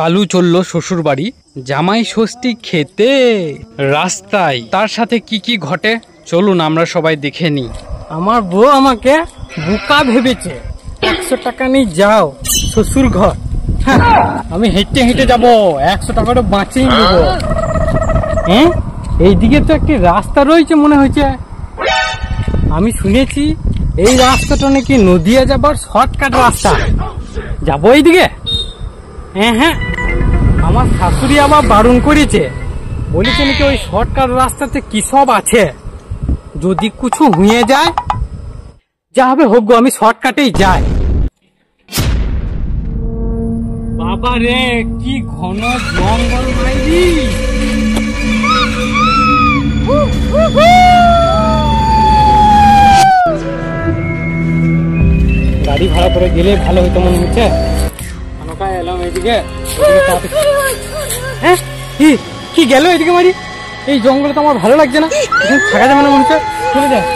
কালু চলল শ্বশুর বাড়ি জামাই ষষ্ঠী খেতে। রাস্তায় তার সাথে কি কি ঘটে চলুন আমরা সবাই দেখে নিই। আমার বউ আমাকে বোকা ভেবেছে। 100 টাকা নিয়ে যাও শ্বশুর ঘর। আমি হেঁটে হেঁটে যাবো, 100 টাকাটা বাঁচিয়ে নেব। হ্যাঁ, এইদিকে তো একটি রাস্তা রয়েছে মনে হয়েছে। আমি শুনেছি এই রাস্তাটা নাকি নদিয়া যাবার শর্টকাট রাস্তা। যাবো এইদিকে? হ্যাঁ হ্যাঁ, আমার শাশুড়ি আবার বারণ করেছে, বলেছে নাকি ওই শর্টকাট রাস্তাতে কি সব আছে, যদি কিছু হয়ে যায় যা হবে হোক গো, আমি শর্টকাটেই যাই। বাবা রে, কি ঘন জঙ্গল মাইরি। গাড়ি ভাড়া করে গেলে ভালো হইতো মনে হচ্ছে। এলাম এইদিকে। হ্যাঁ, কি গেল এদিকে মারি? এই জঙ্গলে তো আমার ভালো লাগছে না, থাকা যাবে না মনে হচ্ছে, চলে যায়।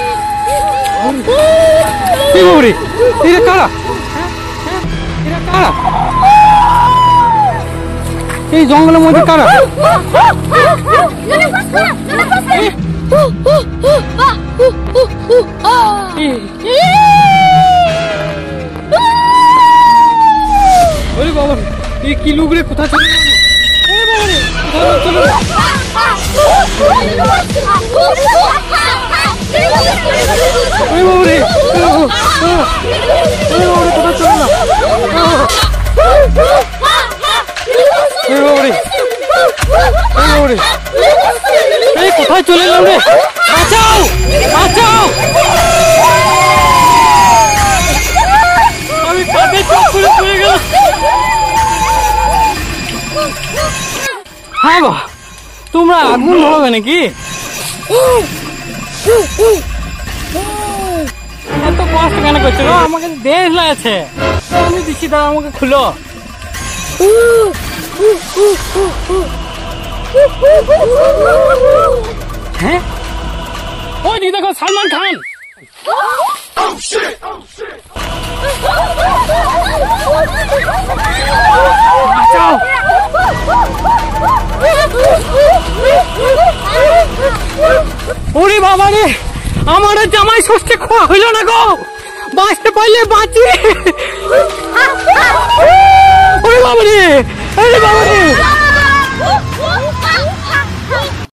এই জঙ্গলের মধ্যে কারা? বাবা, এই কি লোক রে, কোথায় চলে গেল? কোথায় চলে এলাম রে? বাঁচাও বাঁচাও, আমি কাঁধে চোখ করে পড়ে গেলাম। হ্যাঁ গো, তোমরা আগুন হবে নাকি? এত কষ্ট কেন করছো গো? আমাকে দেশ লাগছে, আমি দিচ্ছি, তারা আমাকে খুলো। হ্যাঁ, ওই দিকে দেখো, সালমান খান। বাঁচাও। ওরে বাবা রে, আমার জামাই ষষ্ঠী খোয়া হইল না গো, বাঁচতে পারলে বাঁচি। ওরে বাবা রে, আরে বাবা রে।